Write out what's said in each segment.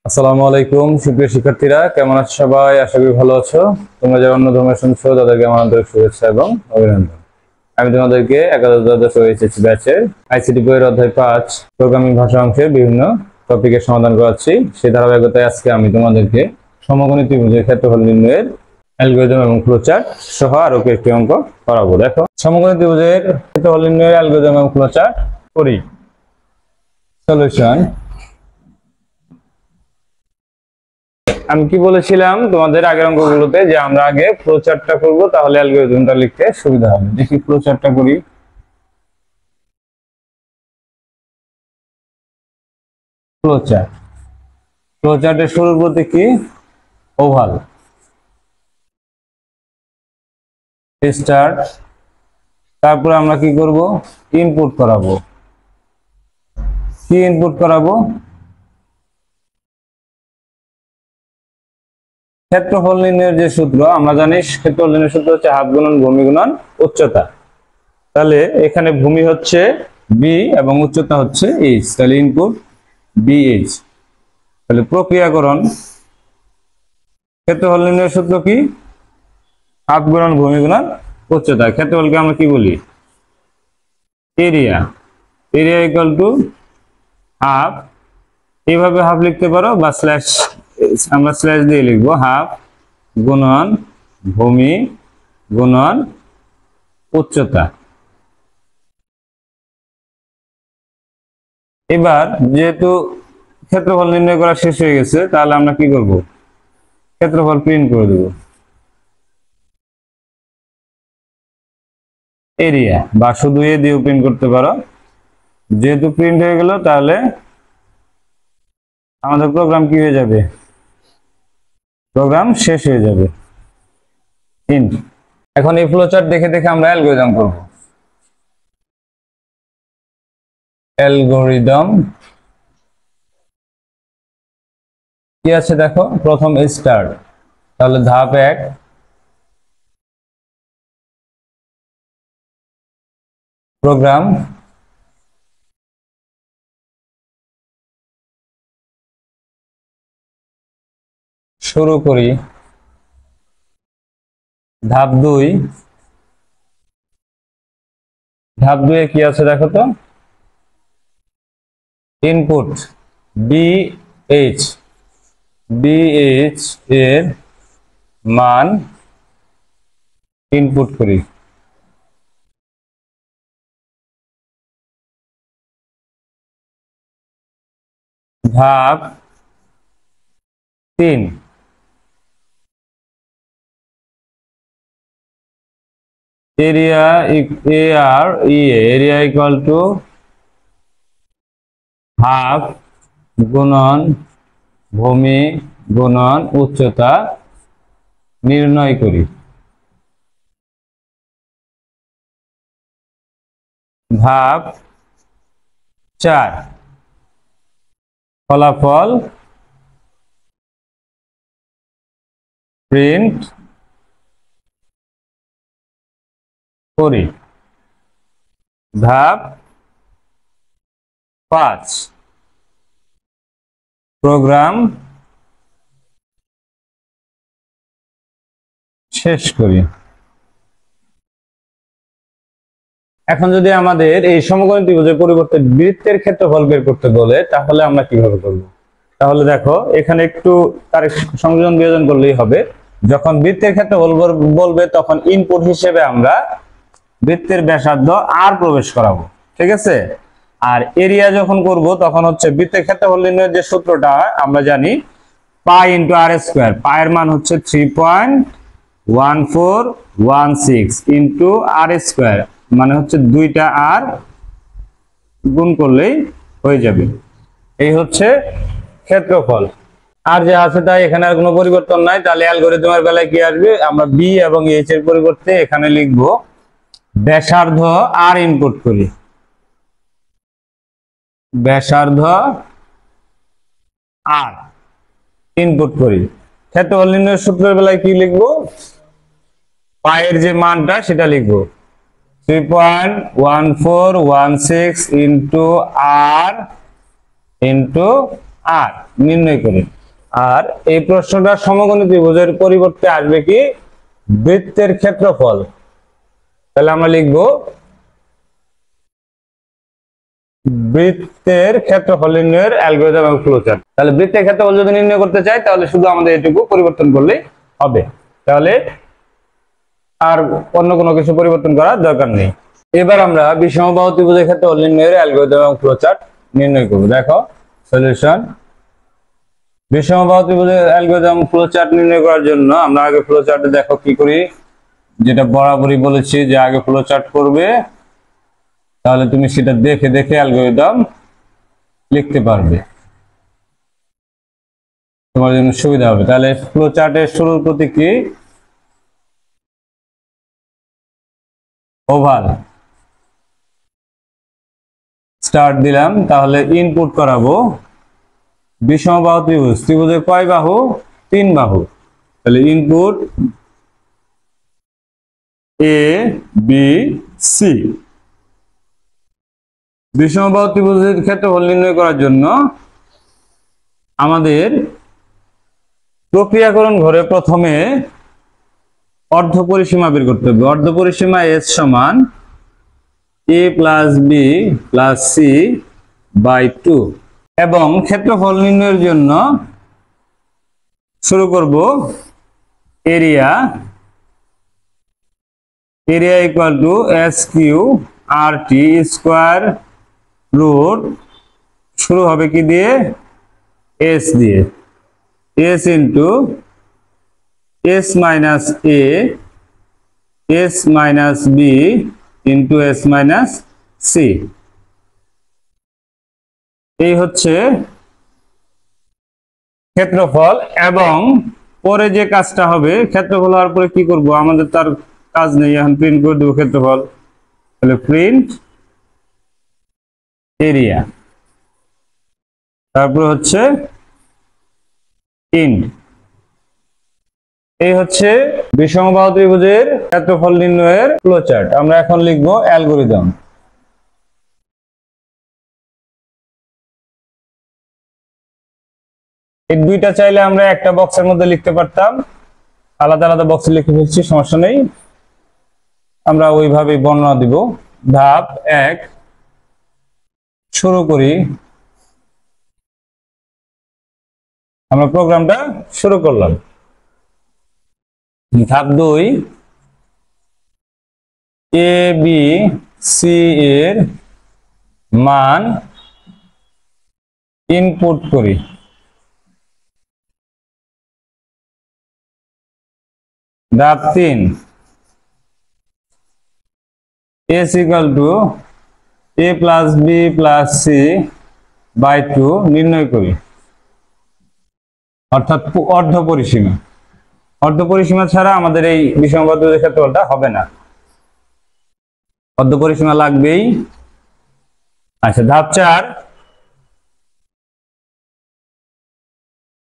আসসালামু আলাইকুম সুপ্রিয় শিক্ষার্থীরা, কেমন আছো সবাই? আশা করি ভালো আছো। তোমরা যারা অন্য ধর্মের শুনছো তাদেরকে আমার আন্তরিক শুভেচ্ছা এবং অভিনন্দন। আমি তোমাদেরকে একাদশ দ্বাদশ এইচএসসি ব্যাচের আইসিটি বইয়ের অধ্যায় 5 প্রোগ্রামিং ভাষা অংশের বিভিন্ন টপিকের সমাধান করাচ্ছি। সেই ধারাবাহিকতায় আজকে আমি তোমাদেরকে সমকোণী ত্রিভুজের ক্ষেত্রফল নির্ণয়ের অ্যালগরিদম এবং ফ্লোচার্ট সহ আরো কয়েকটি অঙ্ক করাবো। দেখো, সমকোণী ত্রিভুজের ক্ষেত্রফল নির্ণয়ের অ্যালগরিদম এবং ফ্লোচার্ট করি। সলিউশন। আমি কি বলেছিলাম তোমাদের আগের অঙ্কগুলোতে যে আমরা আগে ফ্লোচার্টটা করব, তাহলে অ্যালগরিদমটা লিখতে সুবিধা হবে। দেখি ফ্লোচার্টটা করি। ফ্লোচার্ট, ফ্লোচার্টের শুরুর প্রতীক কি? ওভাল। স্টার্ট। তারপরে আমরা কি করব? ইনপুট করাবো। কি ইনপুট করাবো? ক্ষেত্রফল নির্ণয়ের যে সূত্র আমরা জানি, ক্ষেত্রফল নির্ণয়ের সূত্র হচ্ছে হাত গুণন ভূমি গুণন উচ্চতা। তাহলে এখানে ভূমি হচ্ছে বি এবং উচ্চতা হচ্ছে এইচ, তাহলে ইনপুট বিএইচ। তাহলে প্রক্রিয়াকরণ, ক্ষেত্রফল নির্ণয়ের সূত্র কি? হাত গুণন ভূমি গুণন উচ্চতা। ক্ষেত্রফলকে আমরা কি বলি? Area. Area equal to half. এইভাবে হাফ লিখতে পারো বা স্ল্যাশ, আমরা স্ল্যাশ দিয়ে লিখবো হাফ গুণন ভূমি গুণন উচ্চতা। এবার যেহেতু ক্ষেত্রফল নির্ণয় করা শেষ হয়ে গেছে, তাহলে আমরা কি করব? ক্ষেত্রফল প্রিন্ট করে দেব। এরিয়া বা শুধু এ দিয়েও প্রিন্ট করতে পারো। যেহেতু প্রিন্ট হয়ে গেল, তাহলে আমাদের প্রোগ্রাম কি হয়ে যাবে? প্রোগ্রাম শেষ হয়ে যাবে। এখন এই ফ্লোচার্ট দেখে দেখে আমরা অ্যালগরিদম করব। অ্যালগরিদম কি আছে দেখো, প্রথম স্টার্ট। তাহলে ধাপ 1, প্রোগ্রাম। শুরু করি। ধাপ 2, ধাপ 2 এ কি আছে দেখো তো? Input BH. বিএইচ এর মান ইনপুট করি। ধাপ 3, area area equal to half গুণন ভূমি গুণন উচ্চতা নির্ণয় করি। ধাপ 4, ফলাফল প্রিন্ট করি। ধাপ 5, প্রোগ্রাম শেষ করি। এখন যদি আমাদের এই সমকোণী ত্রিভুজের পরিবর্তে বৃত্তের ক্ষেত্রফল বের করতে বলে, তাহলে আমরা কিভাবে করব? তাহলে দেখো, এখানে একটু তার সংযোজন বিয়োজন করলেই হবে। যখন বৃত্তের ক্ষেত্রফল বলবে, তখন ইনপুট হিসেবে আমরা বৃত্তের ব্যাসার্ধ আর প্রবেশ করাবো, ঠিক আছে? আর এরিয়া যখন করব, তখন হচ্ছে বৃত্তের ক্ষেত্রফল নির্ণয়ের যে সূত্রটা আমরা জানি, পাই ইন্টু আর স্কোয়ার। পায়ের মান হচ্ছে 3.1416 ইন্টু আর স্কোয়ার, মানে হচ্ছে 2টা আর গুণ করলেই হয়ে যাবে। এই হচ্ছে ক্ষেত্রফল। আর যে আছে তাই, এখানে আর কোনো পরিবর্তন নাই। তাহলে অ্যালগরিদমের বেলায় কি আসবে? আমরা বি এবং এইচ এর পরিবর্তে এখানে লিখব ব্যাসার্ধ আর ইনপুট করি। ব্যাসার্ধ আর ইনপুট করি। ক্ষেত্রফল নির্ণয়ের সূত্রের বেলায় কি লিখবো? পায়ের যে মানটা সেটা লিখবো 3.1416 ইন্টু আর ইন্টু আর নির্ণয় করি। আর এই প্রশ্নটা সমকোণী ত্রিভুজের পরিবর্তে আসবে কি বৃত্তের ক্ষেত্রফল। তাহলে আমরা লিখব বৃত্তের ক্ষেত্রফল নির্ণয়ের অ্যালগরিদম এবং ফ্লোচার্ট। তাহলে বৃত্তের ক্ষেত্রফল যদি নির্ণয় করতে চাই তাহলে শুধু আমাদের এটুকু পরিবর্তন করলেই হবে, তাহলে আর অন্য কোনো কিছু পরিবর্তন করার দরকার নেই। এবার আমরা বিষমবাহু ত্রিভুজের ক্ষেত্রফল নির্ণয়ের অ্যালগরিদম এবং ফ্লোচার্ট নির্ণয় করব। দেখো সলিউশন। বিষমবাহু ত্রিভুজের অ্যালগরিদম ফ্লোচার্ট নির্ণয় করার জন্য আমরা আগে ফ্লোচার্টে দেখো কি করি, যেটা বরাবরই বলেছি যে আগে ফ্লোচার্ট করবে, তাহলে তুমি সেটা দেখে দেখে অ্যালগরিদম লিখতে পারবে, তোমার জন্য সুবিধা হবে। তাহলে ফ্লোচার্টের শুরুর প্রতীক কি ওভাল, স্টার্ট দিলাম। তাহলে ইনপুট করাবো বিষমবাহু ত্রিভুজ, ত্রিভুজের কয় বাহু? 3 বাহু। তাহলে ইনপুট এ বি সি। বিষমবাহু ত্রিভুজের ক্ষেত্রফল নির্ণয় করার জন্য আমাদের প্রক্রিয়াকরণ ঘরে প্রথমে অর্ধ পরিসীমা বের করতে হবে। অর্ধ পরিসীমা এস সমান A plus B plus C by 2 এবং ক্ষেত্রফল নির্ণয়ের জন্য শুরু করব area equal to S Q R T square root, শুরু হবে কি দিয়ে? এস দিয়ে, S into S minus A S minus B into S minus C. এই হচ্ছে ক্ষেত্রফল। এবং পরে যে কাজটা হবে, ক্ষেত্রফল হওয়ার পরে কি করব, আমাদের তার কাজ নেই, এখন প্রিন্ট করে দেবো ক্ষেত্রফল। তাহলে প্রিন্ট এরিয়া, তারপর হচ্ছে ইন্ট। এই হচ্ছে বিষমবাহু ত্রিভুজের ক্ষেত্রফল নির্ণয়ের ফ্লোচার্ট। আমরা এখন লিখব অ্যালগরিদম। এই দুইটা চাইলে আমরা একটা বক্সের মধ্যে লিখতে পারতাম, আলাদা আলাদা বক্সে লিখে ফেলছি, সমস্যা নেই, আমরা ওইভাবেই বর্ণনা দিব। ধাপ 1 শুরু করি, আমরা প্রোগ্রামটা শুরু করলাম। ধাপ 2 এ বি সি এর মান ইনপুট করি। ধাপ 3 S equal to A plus B plus C by 2 নির্ণয় করি, অর্থাৎ অর্ধ পরিসীমা। অর্ধ পরিসীমা ছাড়া আমাদের এই বিষমবাহু ত্রিভুজের ক্ষেত্রফলটা হবে না, অর্ধ পরিসীমা লাগবেই। আচ্ছা, ধাপ 4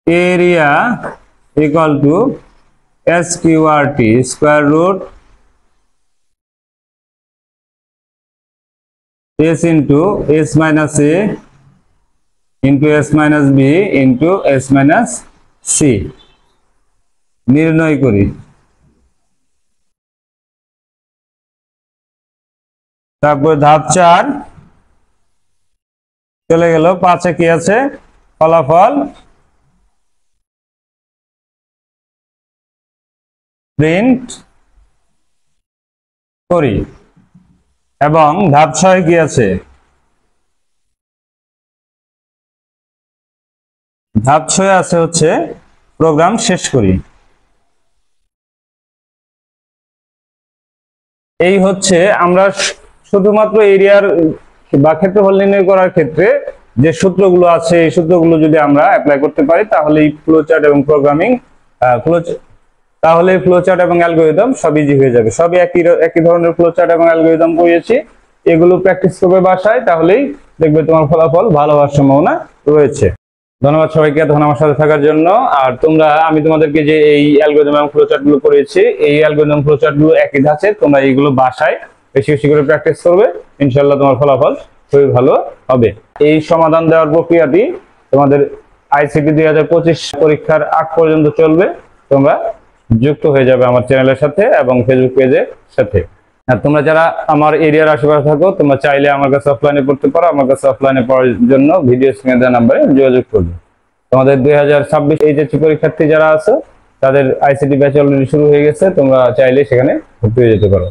area equal to S Q R T square root S into S minus A into S minus B into S minus C নির্ণয় করি। তারপর ধাপ 4 চলে গেল। 5 কি আছে? ফলাফল প্রিন্ট করি। এবং ধাপ 6 কি আছে? ধাপ 6 আছে হচ্ছে প্রোগ্রাম শেষ করি। এই হচ্ছে আমরা শুধুমাত্র এরিয়ার বা ক্ষেত্রফল নির্ণয় করার ক্ষেত্রে যে সূত্রগুলো আছে, এই সূত্রগুলো যদি আমরা অ্যাপ্লাই করতে পারি তাহলে এই ফ্লোচার্ট এবং প্রোগ্রামিং তাহলে ফ্লোচার্ট এবং অ্যালগরিদম সব ইজি হয়ে যাবে। সবই একই ধরনের ফ্লোচার্ট এবং অ্যালগরিদম করিয়েছি, এগুলো প্র্যাকটিস করবে বাসায়, তাহলেই দেখবে তোমার ফলাফল ভালো হওয়ার সম্ভাবনা রয়েছে। ধন্যবাদ সবাইকে এতক্ষণ আমার সাথে থাকার জন্য। আর আমি তোমাদেরকে যে এই অ্যালগরিদম এবং ফ্লোচার্ট গুলো করিয়েছি, এই অ্যালগরিদম ফ্লোচার্ট গুলো একই ধাঁচে, তোমরা এইগুলো বাসায় বেশি বেশি করে প্র্যাকটিস করবে, ইনশাআল্লাহ তোমার ফলাফল খুবই ভালো হবে। এই সমাধান দেওয়ার প্রক্রিয়াটি তোমাদের আইসিটি 2025 পরীক্ষার আগ পর্যন্ত চলবে। তোমরা যুক্ত হয়ে যাবে আমার চ্যানেলের সাথে এবং ফেসবুক পেজের সাথে। আর তোমরা যারা আমার এরিয়ার আশেপাশে থাকো, তোমরা চাইলে আমার কাছে অফলাইনে পড়তে পারো। আমার কাছে অফলাইনে পড়ার জন্য ভিডিও স্ক্রিনে দেওয়া নাম্বারে যোগাযোগ করবে। তোমাদের 2026 এইচএসসি পরীক্ষার্থী যারা আছে, তাদের আইসিটি ব্যাচ অলরেডি শুরু হয়ে গেছে। তোমরা চাইলে সেখানে ভর্তি হয়ে যেতে পারো।